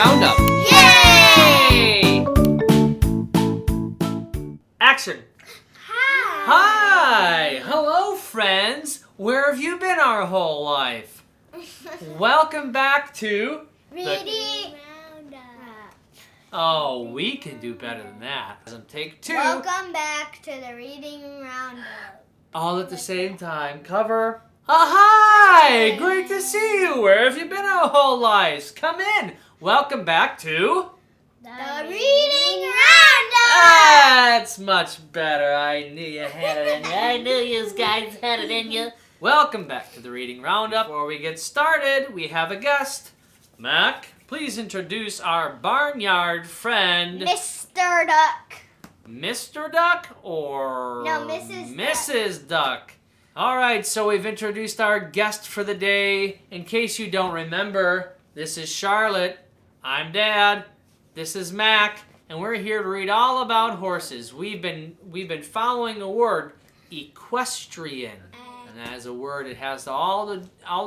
Roundup. Yay! Action. Hi! Hello, friends. Where have you been our whole life? Welcome back to... Reading Roundup. Oh, we can do better than that. Take 2. Welcome back to the Reading Roundup. All at the same time. Cover. Hi! Great to see you. Where have you been our whole lives? Come in. Welcome back to... The Reading Roundup. That's much better. I knew you had it in you. I knew you guys had it in you. Welcome back to the Reading Roundup. Before we get started, we have a guest. Mac, please introduce our barnyard friend. Mr. Duck. Mr. Duck or No, Mrs. Mrs. Duck. All right, so we've introduced our guest for the day. In case you don't remember, this is Charlotte. I'm Dad. This is Mac, and we're here to read all about horses. We've been following a word, equestrian. And as a word, it has all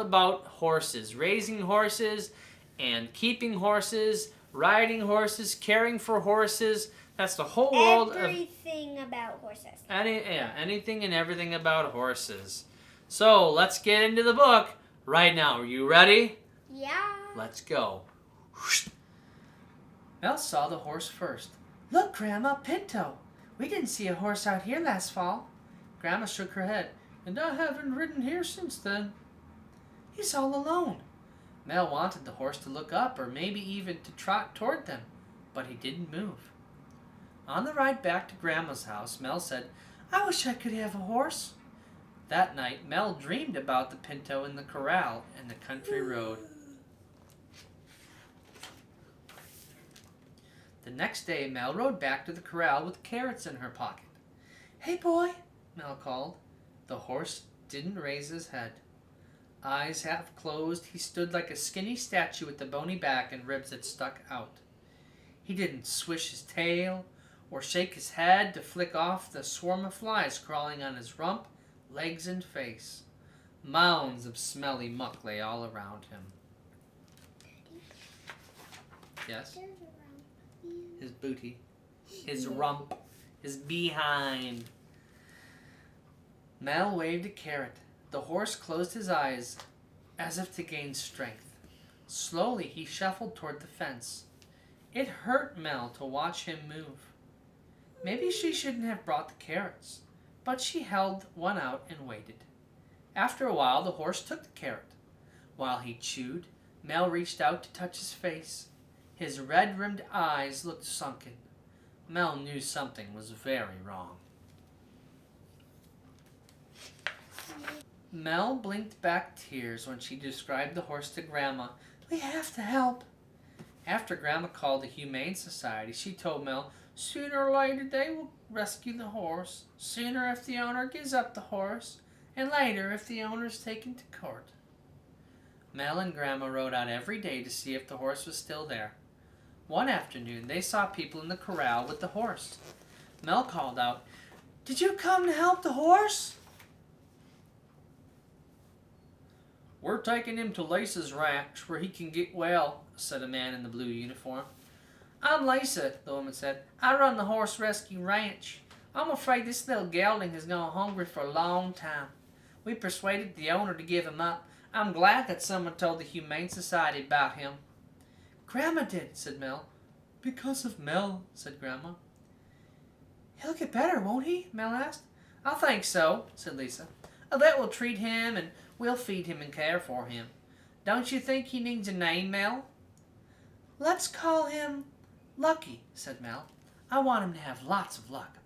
about horses, raising horses and keeping horses, riding horses, caring for horses. That's the whole world Everything about horses. anything and everything about horses. So let's get into the book right now. Are you ready? Yeah. Let's go. Mel saw the horse first. Look, Grandma, Pinto. We didn't see a horse out here last fall. Grandma shook her head. And I haven't ridden here since then. He's all alone. Mel wanted the horse to look up or maybe even to trot toward them, but he didn't move. On the ride back to Grandma's house, Mel said, I wish I could have a horse. That night, Mel dreamed about the Pinto in the corral and the country road. The next day, Mel rode back to the corral with carrots in her pocket. Hey, boy, Mel called. The horse didn't raise his head. Eyes half closed, he stood like a skinny statue with the bony back and ribs that stuck out. He didn't swish his tail or shake his head to flick off the swarm of flies crawling on his rump, legs, and face. Mounds of smelly muck lay all around him. Yes? His booty, his rump, his behind. Mel waved a carrot. The horse closed his eyes as if to gain strength. Slowly he shuffled toward the fence. It hurt Mel to watch him move. Maybe she shouldn't have brought the carrots, but she held one out and waited. After a while, the horse took the carrot. While he chewed, Mel reached out to touch his face. His red-rimmed eyes looked sunken. Mel knew something was very wrong. Mel blinked back tears when she described the horse to Grandma. We have to help. After Grandma called the Humane Society, she told Mel, sooner or later they will rescue the horse. Sooner if the owner gives up the horse, and later if the owner is taken to court. Mel and Grandma rode out every day to see if the horse was still there. One afternoon, they saw people in the corral with the horse. Mel called out, Did you come to help the horse? We're taking him to Lisa's ranch where he can get well, said a man in the blue uniform. I'm Lisa, the woman said. I run the horse rescue ranch. I'm afraid this little gelding has gone hungry for a long time. We persuaded the owner to give him up. I'm glad that someone told the Humane Society about him. Grandma did, said Mel. Because of Mel, said Grandma. He'll get better, won't he? Mel asked. I think so, said Lisa. A vet will treat him and we'll feed him and care for him. Don't you think he needs a name, Mel? Let's call him Lucky, said Mel. I want him to have lots of luck.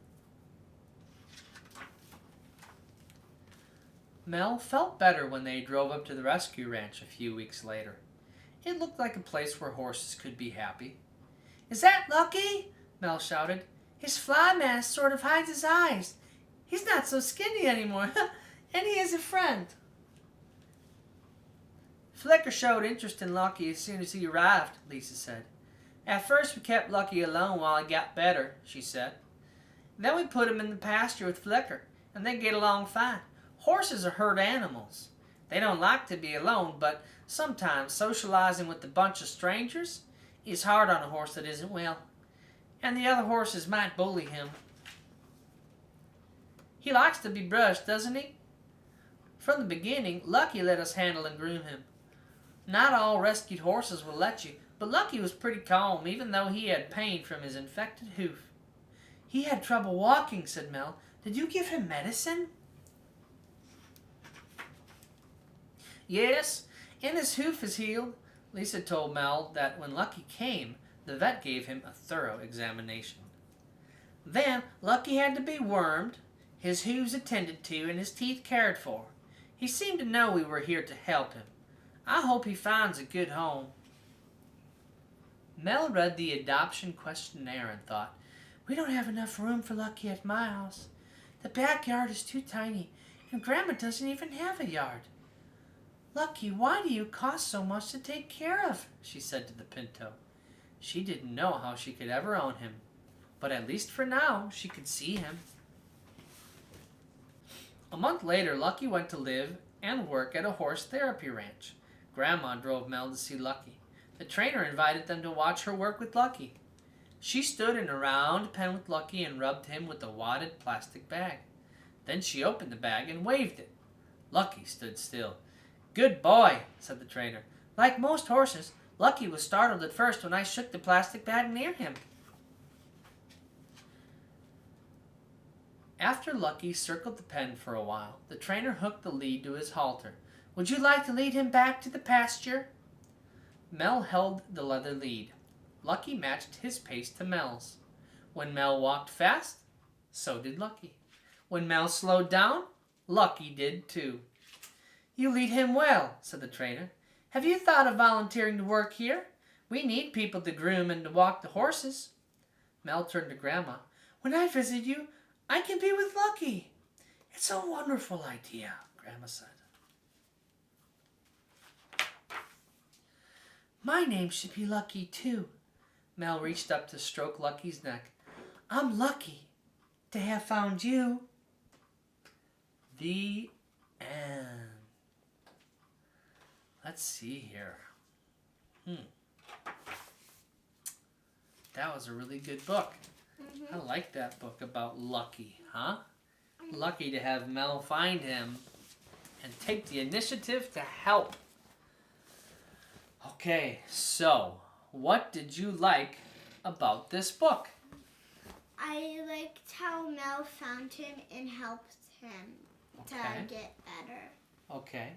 Mel felt better when they drove up to the rescue ranch a few weeks later. It looked like a place where horses could be happy. Is that Lucky? Mel shouted. His fly mask sort of hides his eyes. He's not so skinny anymore, and he has a friend. Flicker showed interest in Lucky as soon as he arrived, Lisa said. At first we kept Lucky alone while he got better, she said. Then we put him in the pasture with Flicker, and they get along fine. Horses are herd animals. They don't like to be alone, but sometimes socializing with a bunch of strangers is hard on a horse that isn't well, and the other horses might bully him. He likes to be brushed, doesn't he? From the beginning, Lucky let us handle and groom him. Not all rescued horses will let you, but Lucky was pretty calm, even though he had pain from his infected hoof. He had trouble walking, said Mel. Did you give him medicine? Yes, and his hoof is healed. Lisa told Mel that when Lucky came, the vet gave him a thorough examination. Then Lucky had to be wormed, his hooves attended to, and his teeth cared for. He seemed to know we were here to help him. I hope he finds a good home. Mel read the adoption questionnaire and thought, we don't have enough room for Lucky at my house. The backyard is too tiny, and Grandma doesn't even have a yard. Lucky, why do you cost so much to take care of? She said to the Pinto. She didn't know how she could ever own him, but at least for now she could see him. A month later, Lucky went to live and work at a horse therapy ranch. Grandma drove Mel to see Lucky. The trainer invited them to watch her work with Lucky. She stood in a round pen with Lucky and rubbed him with a wadded plastic bag. Then she opened the bag and waved it. Lucky stood still. Good boy, said the trainer. Like most horses, Lucky was startled at first when I shook the plastic bag near him. After Lucky circled the pen for a while, the trainer hooked the lead to his halter. Would you like to lead him back to the pasture? Mel held the leather lead. Lucky matched his pace to Mel's. When Mel walked fast, so did Lucky. When Mel slowed down, Lucky did too. You lead him well, said the trainer. Have you thought of volunteering to work here? We need people to groom and to walk the horses. Mel turned to Grandma. When I visit you, I can be with Lucky. It's a wonderful idea, Grandma said. My name should be Lucky, too. Mel reached up to stroke Lucky's neck. I'm lucky to have found you. The end. Let's see here. That was a really good book. I like that book about Lucky, huh? Lucky to have Mel find him and take the initiative to help. Okay, so what did you like about this book? I liked how Mel found him and helped him to get better. Okay.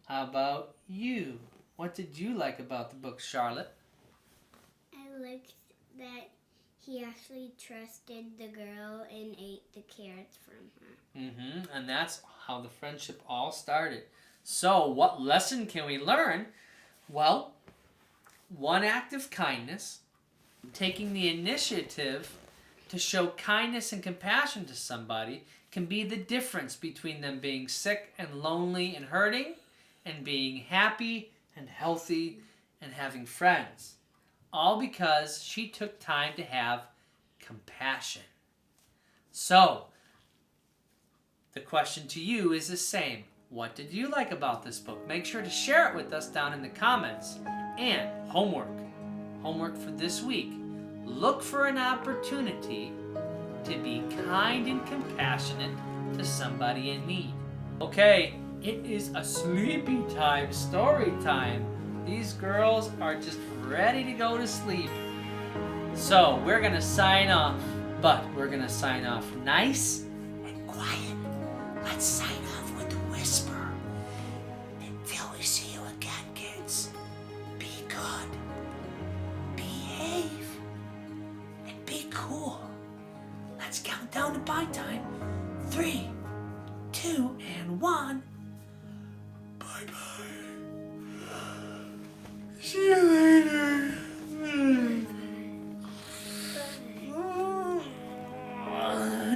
How about you? What did you like about the book, Charlotte? I liked that he actually trusted the girl and ate the carrots from her. And that's how the friendship all started. So, what lesson can we learn? Well, one act of kindness, taking the initiative to show kindness and compassion to somebody, can be the difference between them being sick and lonely and hurting and being happy and healthy and having friends. All because she took time to have compassion. So, the question to you is the same. What did you like about this book? Make sure to share it with us down in the comments. And homework. Homework for this week. Look for an opportunity to be kind and compassionate to somebody in need. Okay, it is a sleepy time, story time. These girls are just ready to go to sleep. So we're going to sign off, but we're going to sign off nice and quiet. Let's sign off with a whisper. Until we see you again, kids, be good, behave, and be cool. Let's count down to bye time. 3, 2, and 1. Bye-bye. See you later.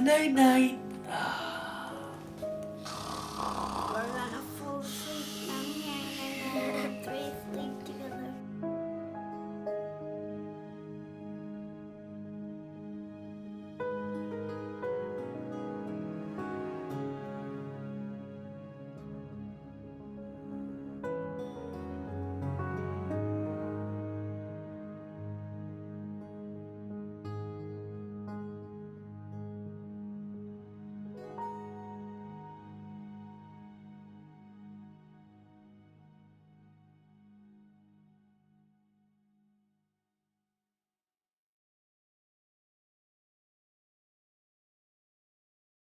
Night-night.